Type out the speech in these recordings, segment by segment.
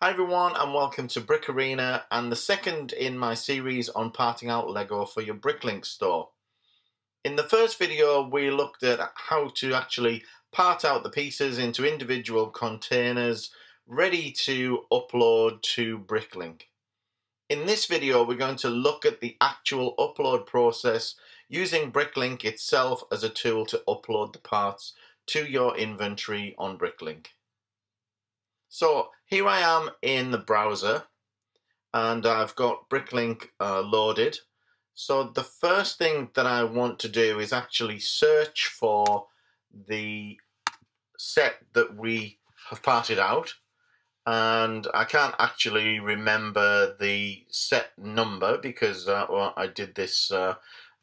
Hi everyone and welcome to Brick Arena and the second in my series on parting out Lego for your Bricklink store. In the first video we looked at how to actually part out the pieces into individual containers ready to upload to Bricklink. In this video we're going to look at the actual upload process using Bricklink itself as a tool to upload the parts to your inventory on Bricklink. So here I am in the browser and I've got Bricklink loaded. So the first thing that I want to do is actually search for the set that we have parted out, and I can't actually remember the set number because well, I did this a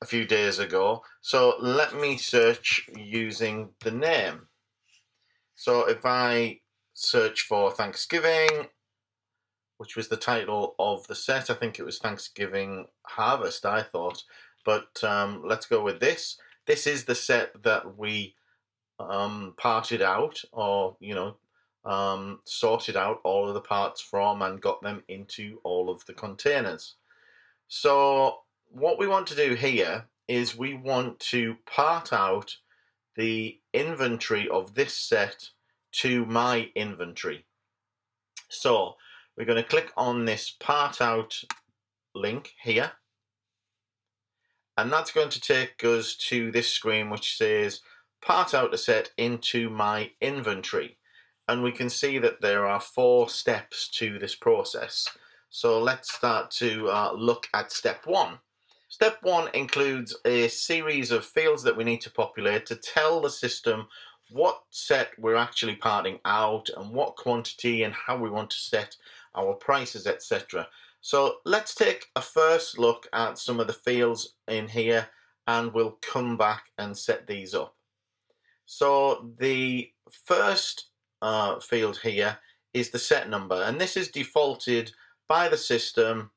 few days ago. So let me search using the name. So if I search for Thanksgiving, which was the title of the set. I think it was Thanksgiving Harvest, I thought. But let's go with this. This is the set that we parted out, or, sorted out all of the parts from and got them into all of the containers. So what we want to do here is we want to part out the inventory of this set to my inventory. So we're going to click on this part out link here, and that's going to take us to this screen which says part out a set into my inventory, and we can see that there are 4 steps to this process. So let's start to look at step 1. Step 1 includes a series of fields that we need to populate to tell the system what set we're actually parting out and what quantity and how we want to set our prices, etc. So let's take a first look at some of the fields in here and we'll come back and set these up. So the first field here is the set number, and this is defaulted by the system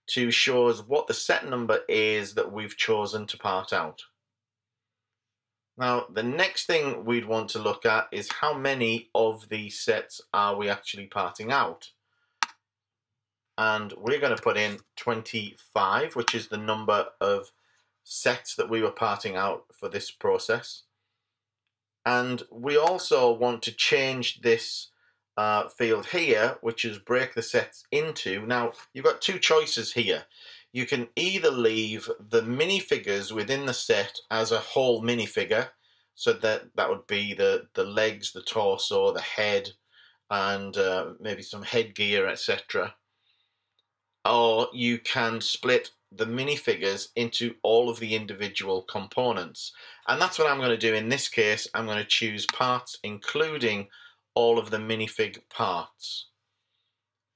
to show us what the set number is that we've chosen to part out. Now the next thing we'd want to look at is how many of these sets are we actually parting out. And we're going to put in 25, which is the number of sets that we were parting out for this process. And we also want to change this field here, which is break the sets into. Now you've got 2 choices here. You can either leave the minifigures within the set as a whole minifigure, so that would be the legs, the torso, the head, and maybe some headgear, etc. Or you can split the minifigures into all of the individual components. And that's what I'm going to do in this case. I'm going to choose parts including all of the minifig parts.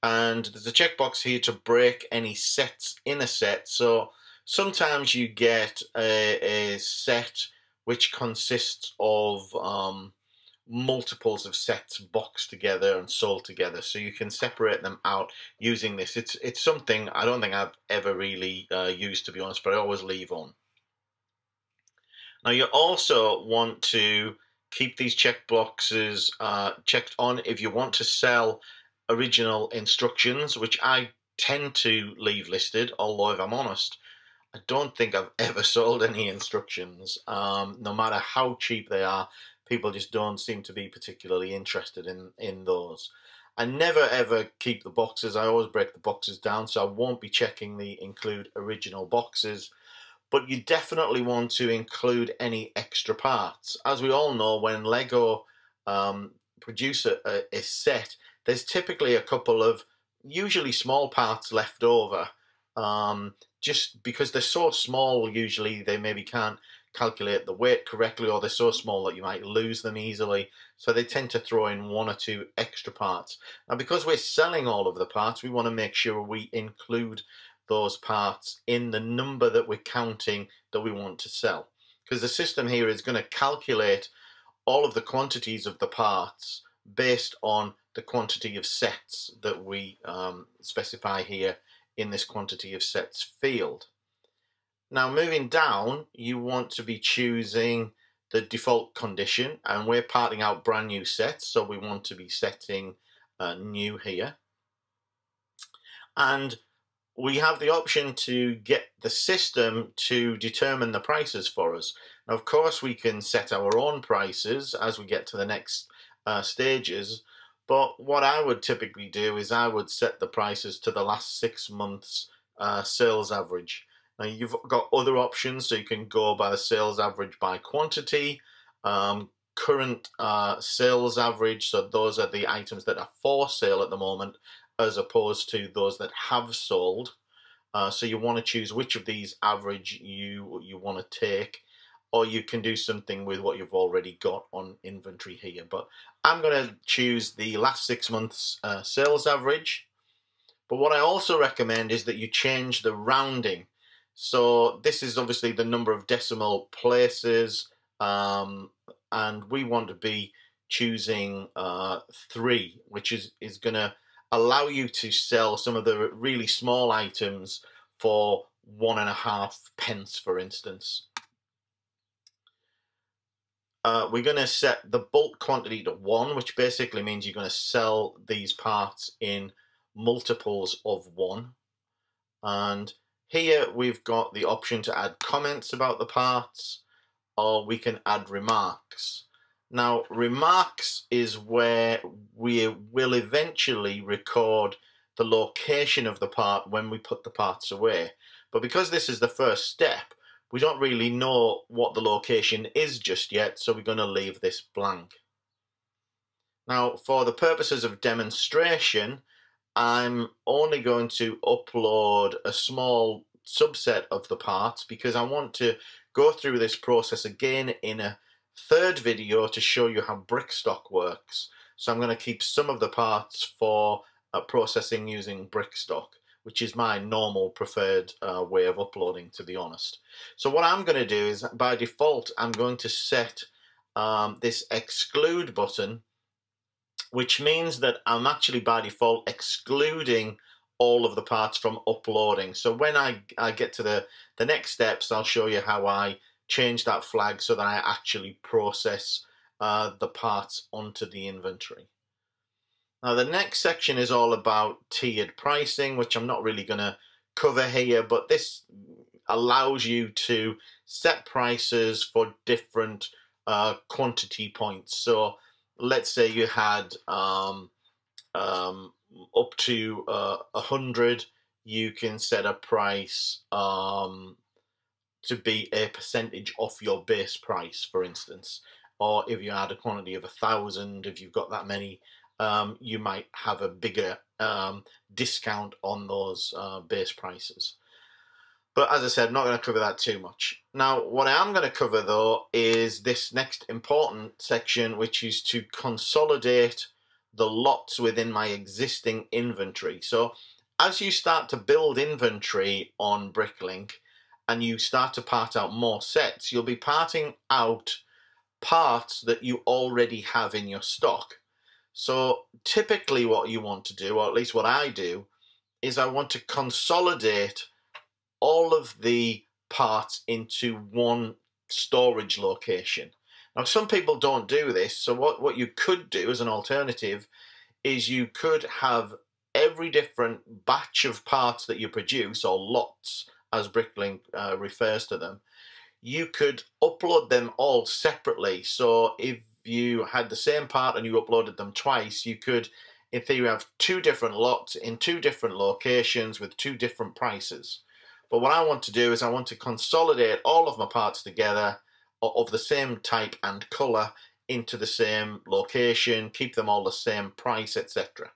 And there's a checkbox here to break any sets in a set. So sometimes you get a set which consists of multiples of sets boxed together and sold together, so you can separate them out using this. It's something I don't think I've ever really used, to be honest, but I always leave on. Now you also want to keep these checkboxes checked on if you want to sell original instructions, which I tend to leave listed, although if I'm honest, I don't think I've ever sold any instructions. No matter how cheap they are, people just don't seem to be particularly interested in those. I never ever keep the boxes. I always break the boxes down, so I won't be checking the include original boxes. But you definitely want to include any extra parts. As we all know, when Lego produce a set, there's typically a couple of usually small parts left over. Just because they're so small, usually they maybe can't calculate the weight correctly, or they're so small that you might lose them easily. So they tend to throw in 1 or 2 extra parts. Now because we're selling all of the parts, we want to make sure we include those parts in the number that we're counting that we want to sell. Because the system here is going to calculate all of the quantities of the parts based on the quantity of sets that we specify here in this quantity of sets field. Now moving down, you want to be choosing the default condition, and we're parting out brand new sets, so we want to be setting new here. and we have the option to get the system to determine the prices for us. Now, of course, we can set our own prices as we get to the next stages, but what I would typically do is I would set the prices to the last 6 months sales average. Now, you've got other options, so you can go by the sales average by quantity, current sales average, so those are the items that are for sale at the moment, as opposed to those that have sold. So you want to choose which of these average you want to take, or you can do something with what you've already got on inventory here. But I'm going to choose the last 6 months sales average. But what I also recommend is that you change the rounding. So this is obviously the number of decimal places, and we want to be choosing 3, which is going to allow you to sell some of the really small items for 1.5 pence, for instance. We're going to set the bulk quantity to 1, which basically means you're going to sell these parts in multiples of 1. And here we've got the option to add comments about the parts, or we can add remarks. Now, remarks is where we will eventually record the location of the part when we put the parts away. But because this is the first step, we don't really know what the location is just yet, so we're going to leave this blank. Now, for the purposes of demonstration, I'm only going to upload a small subset of the parts because I want to go through this process again in a third video to show you how Brickstock works. So I'm going to keep some of the parts for processing using Brickstock, which is my normal preferred way of uploading, to be honest. So what I'm going to do is, by default, I'm going to set this exclude button, which means that I'm actually by default excluding all of the parts from uploading. So when I get to the next steps, I'll show you how I change that flag so that I actually process the parts onto the inventory. Now the next section is all about tiered pricing, which I'm not really going to cover here, but this allows you to set prices for different quantity points. So let's say you had up to 100, you can set a price to be a percentage off your base price, for instance. Or if you had a quantity of 1,000, if you've got that many, you might have a bigger discount on those base prices. But as I said, I'm not going to cover that too much. Now, what I am going to cover, though, is this next important section, which is to consolidate the lots within my existing inventory. So as you start to build inventory on Bricklink and you start to part out more sets, you'll be parting out parts that you already have in your stock. So typically what you want to do, or at least what I do, is I want to consolidate all of the parts into one storage location. Now, some people don't do this, so what you could do as an alternative is you could have every different batch of parts that you produce, or lots, as Bricklink refers to them. You could upload them all separately. So if you had the same part and you uploaded them twice, you could, in theory, have 2 different lots in 2 different locations with 2 different prices. But what I want to do is I want to consolidate all of my parts together of the same type and color into the same location, keep them all the same price, etc.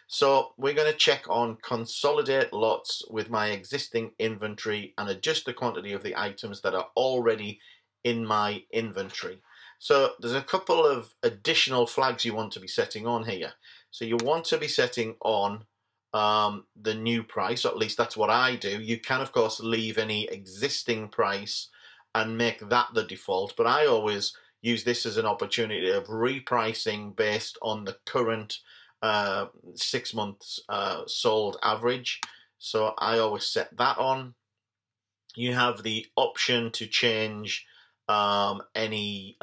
So we're going to check on consolidate lots with my existing inventory and adjust the quantity of the items that are already in my inventory. So there's a couple of additional flags you want to be setting on here. So you want to be setting on the new price, or at least that's what I do. You can, of course, leave any existing price and make that the default, but I always use this as an opportunity of repricing based on the current 6 months sold average. So I always set that on. You have the option to change any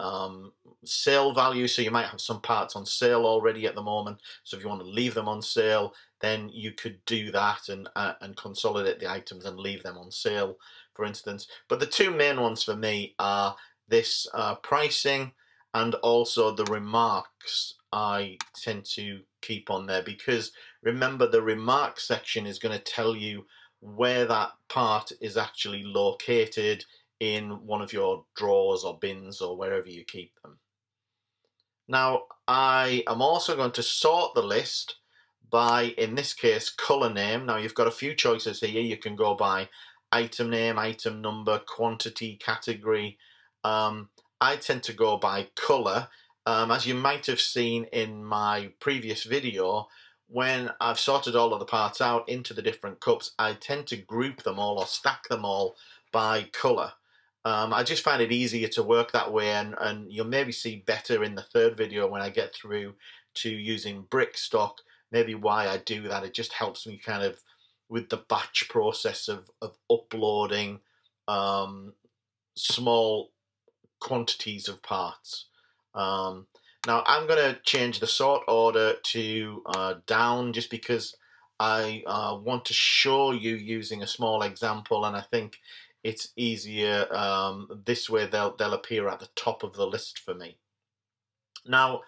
sale value. So you might have some parts on sale already at the moment. So if you want to leave them on sale, then you could do that and consolidate the items and leave them on sale, for instance. But the two main ones for me are this pricing and also the remarks. I tend to keep on there because remember, the remarks section is going to tell you where that part is actually located in one of your drawers or bins or wherever you keep them. Now, I am also going to sort the list by, in this case, color name. Now, you've got a few choices here. You can go by item name, item number, quantity, category. I tend to go by color. As you might have seen in my previous video, when I've sorted all of the parts out into the different cups, I tend to group them all or stack them all by color. I just find it easier to work that way, and you'll maybe see better in the third video when I get through to using brick stock, maybe why I do that. It just helps me kind of with the batch process of uploading small quantities of parts. Now I'm going to change the sort order to down just because I want to show you using a small example, and I think it's easier this way. They'll appear at the top of the list for me. Now,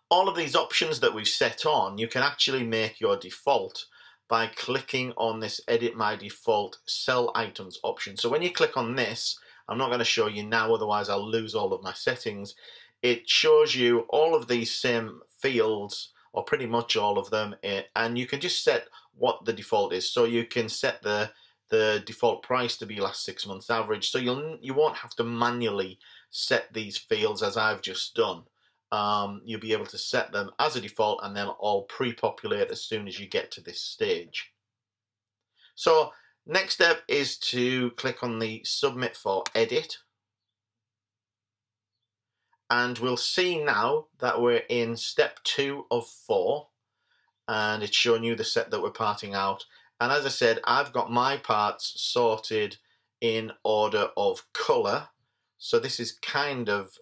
all of these options that we've set on, you can actually make your default by clicking on this Edit My Default Cell Items option. So when you click on this, I'm not going to show you now, otherwise I'll lose all of my settings. It shows you all of these same fields, or pretty much all of them, and you can just set what the default is. So you can set the default price to be last 6 months average, so you won't have to manually set these fields as I've just done. You'll be able to set them as a default and they'll all pre-populate as soon as you get to this stage. So next step is to click on the Submit for Edit, and we'll see now that we're in step 2 of 4, and it's showing you the set that we're parting out. And as I said, I've got my parts sorted in order of color. So this is kind of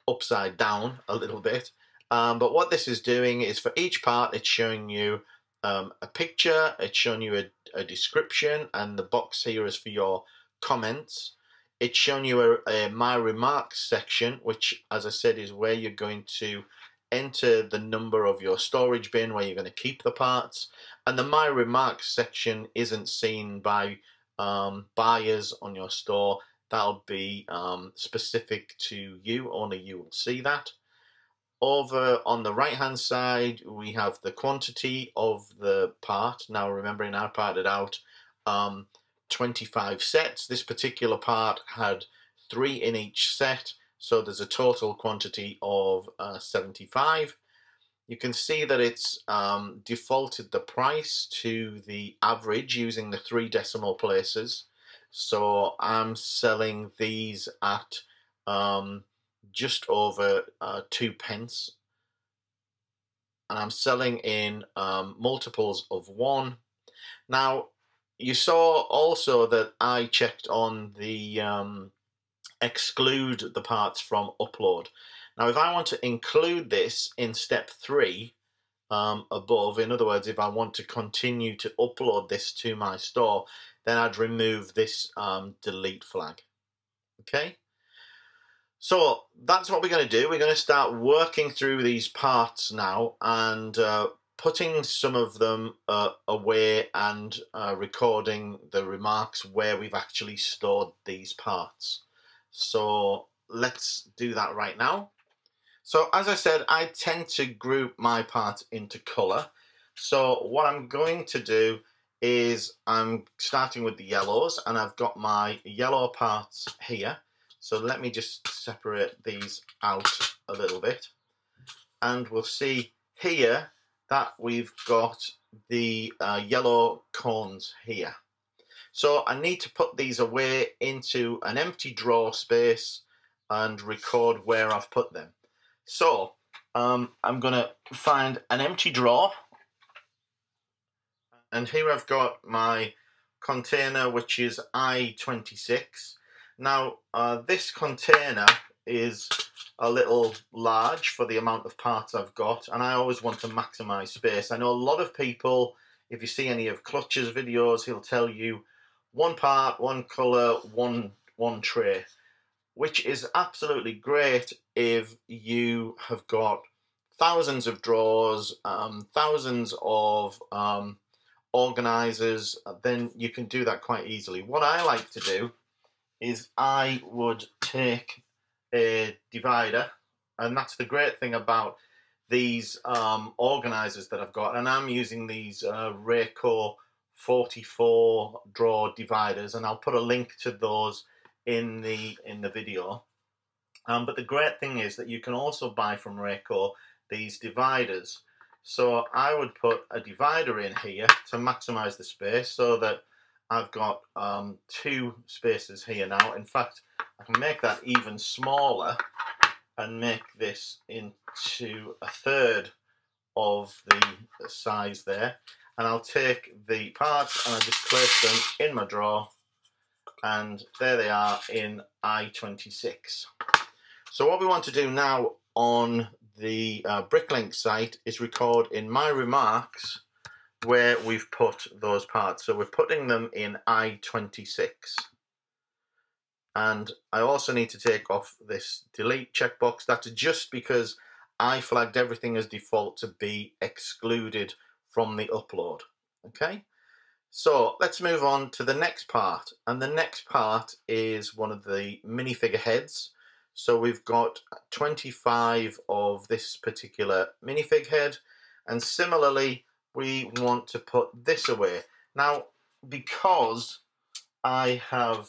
upside down a little bit. But what this is doing is for each part, it's showing you a picture, it's showing you a description, and the box here is for your comments. It's showing you a My Remarks section, which, as I said, is where you're going to enter the number of your storage bin where you're going to keep the parts. And the My Remarks section isn't seen by buyers on your store. That'll be specific to you, only you will see that. Over on the right hand side, we have the quantity of the part. Now remembering I parted out 25 sets. This particular part had 3 in each set, so there's a total quantity of 75. You can see that it's defaulted the price to the average using the 3 decimal places. So I'm selling these at just over 2 pence. And I'm selling in multiples of 1. Now, you saw also that I checked on the exclude the parts from upload. Now, if I want to include this in step 3 above, in other words, if I want to continue to upload this to my store, then I'd remove this delete flag. Okay? So that's what we're going to do. We're going to start working through these parts now and putting some of them away and recording the remarks where we've actually stored these parts. So let's do that right now. So as I said, I tend to group my parts into color. So what I'm going to do is I'm starting with the yellows, and I've got my yellow parts here. So let me just separate these out a little bit, and we'll see here that we've got the yellow cones here. So I need to put these away into an empty drawer space and record where I've put them. So I'm going to find an empty drawer, and here I've got my container, which is I-26. Now, this container is a little large for the amount of parts I've got, and I always want to maximize space. I know a lot of people, if you see any of Clutch's videos, he'll tell you one part, one color, one tray, which is absolutely great if you have got thousands of drawers, thousands of organizers. Then you can do that quite easily. What I like to do is I would take a divider, and that's the great thing about these organizers that I've got, and I'm using these Rayco 44 drawer dividers, and I'll put a link to those in the video. But the great thing is that you can also buy from Rayco these dividers. So I would put a divider in here to maximize the space, so that I've got 2 spaces here now. In fact, I can make that even smaller and make this into a third of the size there. And I'll take the parts and I just place them in my drawer, and there they are in I-26. So what we want to do now on the Bricklink site is record in my remarks where we've put those parts. So we're putting them in I-26. And I also need to take off this delete checkbox. That's just because I flagged everything as default to be excluded from the upload. Okay, so let's move on to the next part. And the next part is one of the minifigure heads. So we've got 25 of this particular minifig head, and similarly we want to put this away. Now, because I have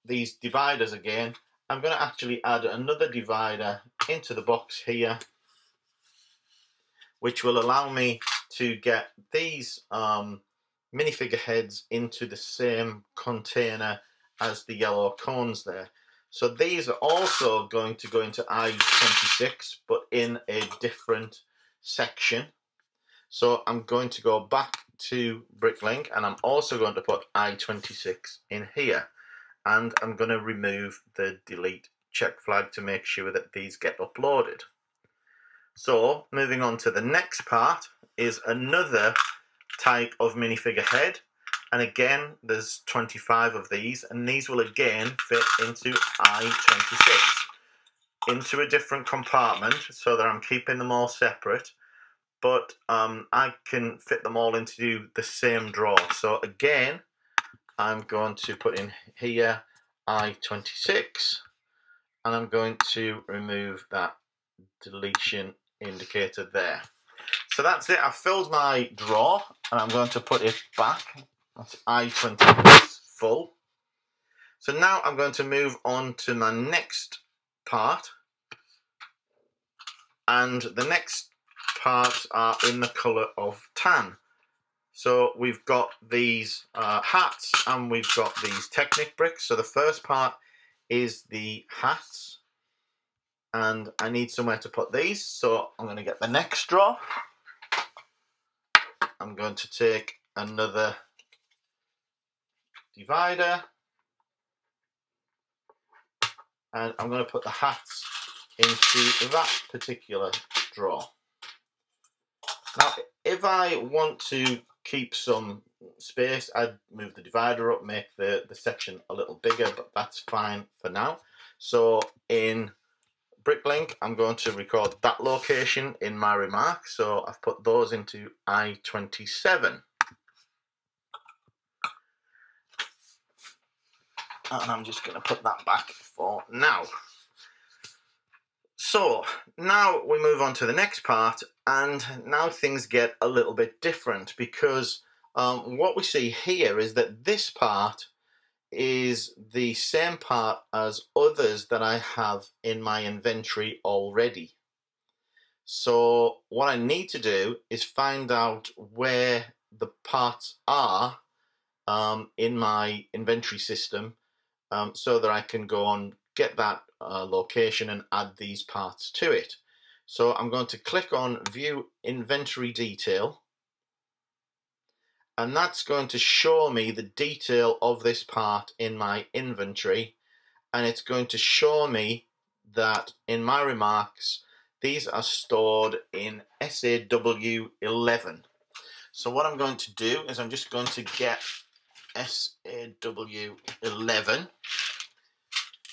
these dividers again, I'm going to actually add another divider into the box here, which will allow me to get these minifigure heads into the same container as the yellow cones there. So these are also going to go into I-26, but in a different section. So I'm going to go back to Bricklink, and I'm also going to put I-26 in here. And I'm going to remove the delete check flag to make sure that these get uploaded. So moving on to the next part is another type of minifigure head, and again there's 25 of these, and these will again fit into I-26 into a different compartment, so that I'm keeping them all separate, but I can fit them all into the same drawer. So again, I'm going to put in here I-26, and I'm going to remove that deletion indicator there. So that's it. I've filled my drawer, and I'm going to put it back. That's I-26 full. So now I'm going to move on to my next part, and the next parts are in the colour of tan. So we've got these hats, and we've got these Technic bricks. So the first part is the hats, and I need somewhere to put these. So I'm going to get the next drawer. I'm going to take another divider, and I'm going to put the hats into that particular drawer. Now, if I want to keep some space, I'd move the divider up, make the section a little bigger, but that's fine for now. So in Bricklink, I'm going to record that location in my remarks. So I've put those into I-27. And I'm just going to put that back for now. So now we move on to the next part, and now things get a little bit different, because what we see here is that this part is the same part as others that I have in my inventory already. So what I need to do is find out where the parts are in my inventory system, so that I can go and get that location and add these parts to it. So I'm going to click on View Inventory Detail, and that's going to show me the detail of this part in my inventory, and it's going to show me that in my remarks these are stored in SAW 11. So what I'm going to do is I'm just going to get SAW 11,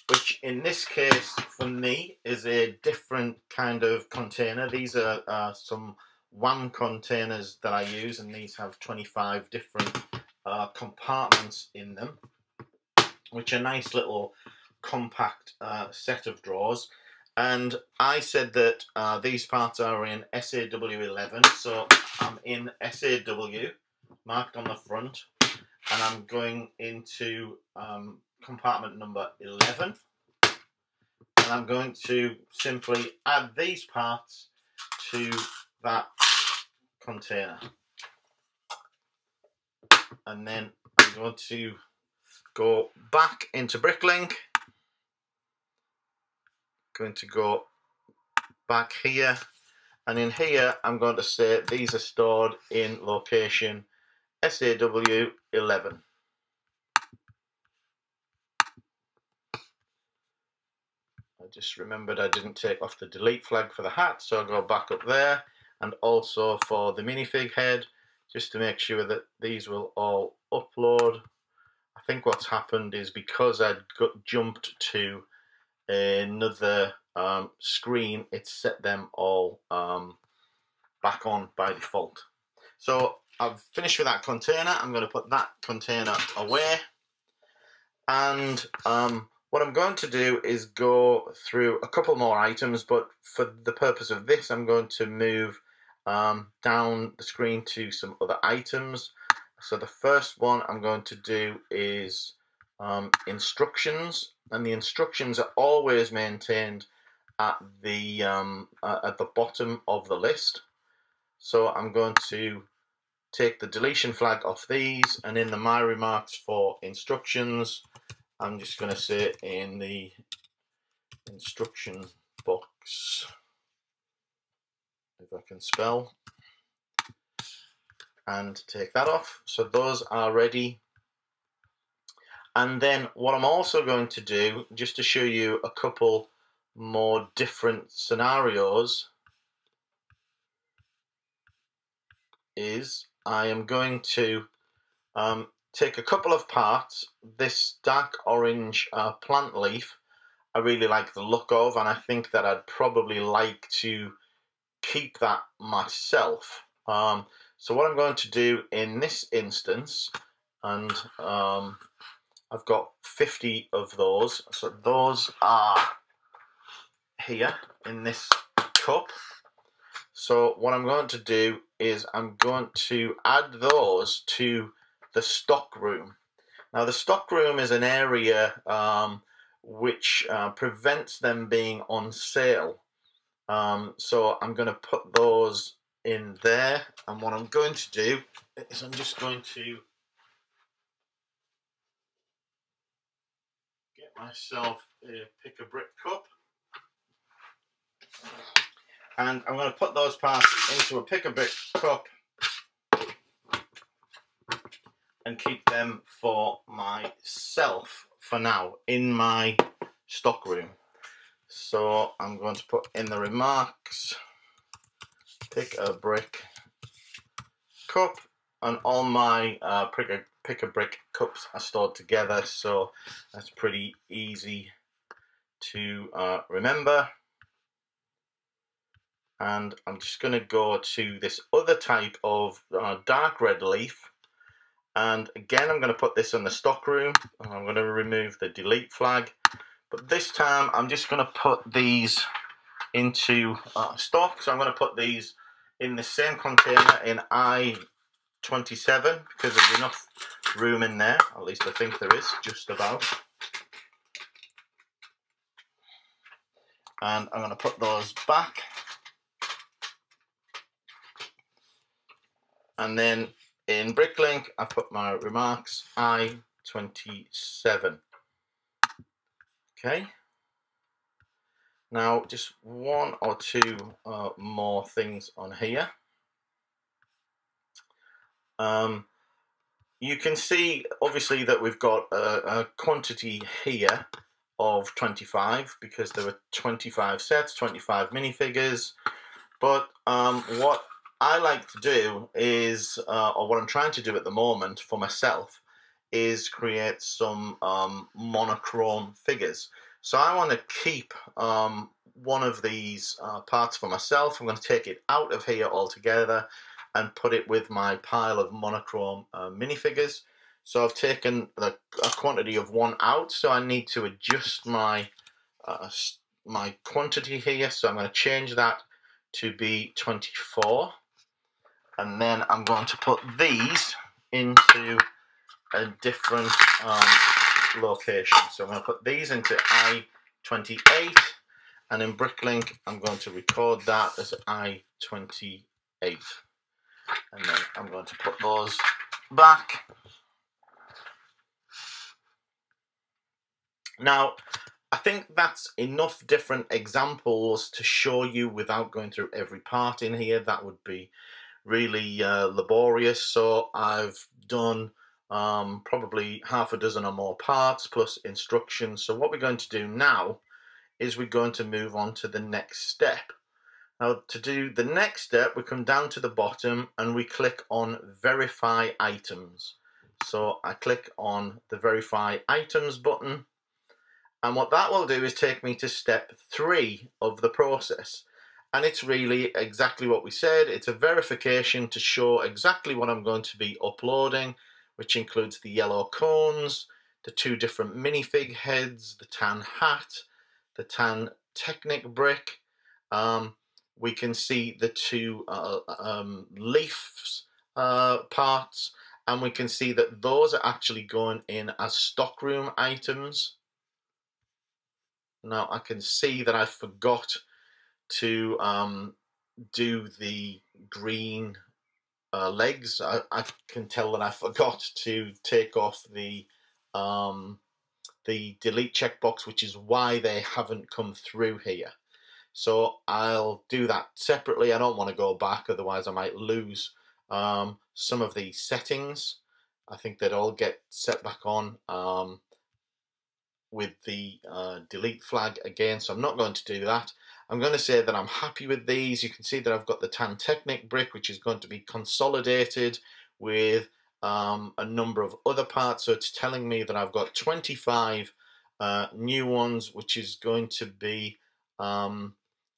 which in this case for me is a different kind of container. These are some WAM containers that I use, and these have 25 different compartments in them, which are nice little compact set of drawers. And I said that these parts are in SAW 11, so I'm in SAW marked on the front, and I'm going into compartment number 11, and I'm going to simply add these parts to that container, and then I'm going to go back into Bricklink, going to go back here, and in here I'm going to say these are stored in location SAW 11. I just remembered I didn't take off the delete flag for the hat, so I'll go back up there, and also for the minifig head, just to make sure that these will all upload. I think what's happened is because I'd jumped to another screen, it set them all back on by default. So I've finished with that container. I'm going to put that container away, and what I'm going to do is go through a couple more items, but for the purpose of this I'm going to move down the screen to some other items. So the first one I'm going to do is instructions, and the instructions are always maintained at the bottom of the list. So I'm going to take the deletion flag off these, and in the my remarks for instructions, I'm just going to say in the instruction box, if I can spell, and take that off. So those are ready. And then what I'm also going to do, just to show you a couple more different scenarios, is I am going to take a couple of parts. This dark orange plant leaf I really like the look of, and I think that I'd probably like to keep that myself. So what I'm going to do in this instance, and I've got 50 of those, so those are here in this cup. So what I'm going to do is I'm going to add those to the stock room. Now the stock room is an area which prevents them being on sale. So I'm going to put those in there, and what I'm going to do is I'm just going to get myself a pick-a-brick cup, and I'm going to put those parts into a pick-a-brick cup and keep them for myself for now in my stock room. So I'm going to put in the remarks pick-a-brick cup, and all my pick-a-brick cups are stored together, so that's pretty easy to remember. And I'm just going to go to this other type of dark red leaf, and again I'm going to put this in the stock room, and I'm going to remove the delete flag, but this time I'm just going to put these into stock. So I'm going to put these in the same container in I-27 because there's enough room in there, at least I think there is, just about. And I'm going to put those back, and then in Bricklink I put my remarks I-27. Okay, now just one or two more things on here. you can see obviously that we've got a quantity here of 25 because there were 25 sets, 25 minifigures. But what I like to do is, or what I'm trying to do at the moment for myself, is create some monochrome figures. So I want to keep one of these parts for myself. I'm going to take it out of here altogether and put it with my pile of monochrome minifigures. So I've taken a quantity of one out, so I need to adjust my my quantity here. So I'm going to change that to be 24, and then I'm going to put these into a different location. So I'm going to put these into I-28, and in Bricklink I'm going to record that as I-28, and then I'm going to put those back. Now I think that's enough different examples to show you without going through every part in here. That would be really laborious. So I've done probably half a dozen or more parts plus instructions. So what we're going to do now is we're going to move on to the next step. Now to do the next step, we come down to the bottom and we click on verify items. So I click on the verify items button, and what that will do is take me to step 3 of the process. And it's really exactly what we said. It's a verification to show exactly what I'm going to be uploading, which includes the yellow cones, the 2 different minifig heads, the tan hat, the tan Technic brick. We can see the 2 leaves parts, and we can see that those are actually going in as stockroom items. Now I can see that I forgot to do the green legs. I can tell that I forgot to take off the delete checkbox, which is why they haven't come through here. So I'll do that separately. I don't want to go back, otherwise I might lose some of the settings. I think they'd all get set back on with the delete flag again, so I'm not going to do that. I'm going to say that I'm happy with these. You can see that I've got the tan Technic brick, which is going to be consolidated with a number of other parts. So it's telling me that I've got 25 new ones, which is going to be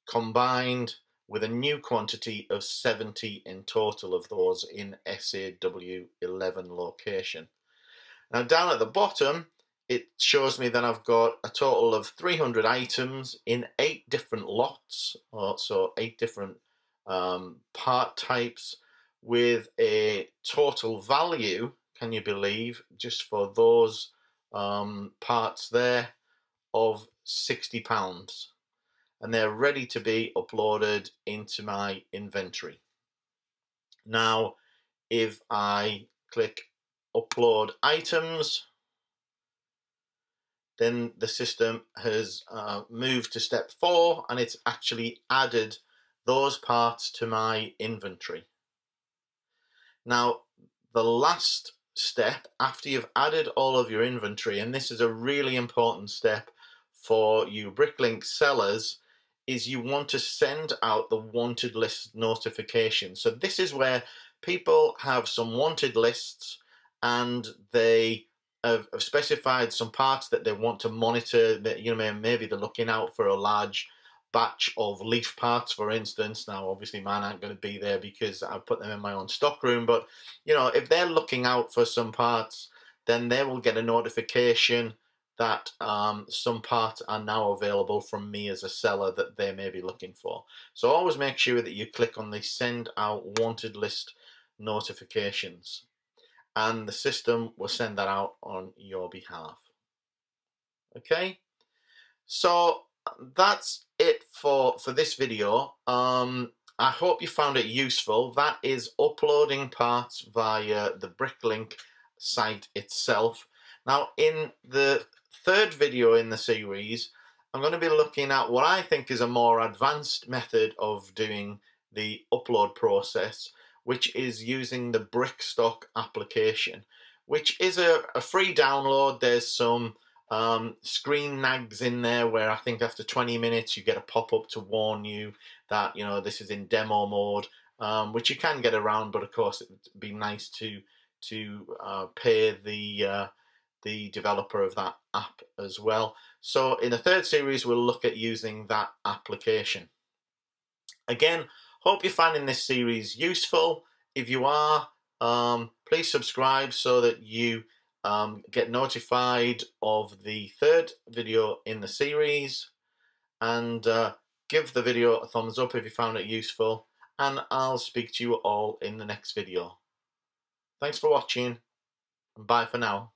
combined with a new quantity of 70 in total of those in SAW11 location. Now down at the bottom, it shows me that I've got a total of 300 items in 8 different lots, so 8 different part types, with a total value, can you believe, just for those parts there, of £60. And they're ready to be uploaded into my inventory. Now, if I click upload items, then the system has moved to step 4, and it's actually added those parts to my inventory. Now, the last step after you've added all of your inventory, and this is a really important step for you Bricklink sellers, is you want to send out the wanted list notification. So this is where people have some wanted lists and they have specified some parts that they want to monitor. That, you know, maybe they're looking out for a large batch of leaf parts, for instance. Now, obviously, mine aren't going to be there because I've put them in my own stockroom. But you know, if they're looking out for some parts, then they will get a notification that some parts are now available from me as a seller that they may be looking for. So always make sure that you click on the send out wanted list notifications, and the system will send that out on your behalf. Okay, so that's it for this video. I hope you found it useful. That is uploading parts via the Bricklink site itself. Now, in the 3rd video in the series, I'm going to be looking at what I think is a more advanced method of doing the upload process, which is using the Brickstock application, which is a free download. There's some screen nags in there where I think after 20 minutes you get a pop-up to warn you that this is in demo mode, which you can get around, but of course it would be nice to pay the developer of that app as well. So in the third series we'll look at using that application. Again, hope you're finding this series useful. If you are, please subscribe so that you get notified of the third video in the series, and give the video a thumbs up if you found it useful, and I'll speak to you all in the next video. Thanks for watching, and bye for now.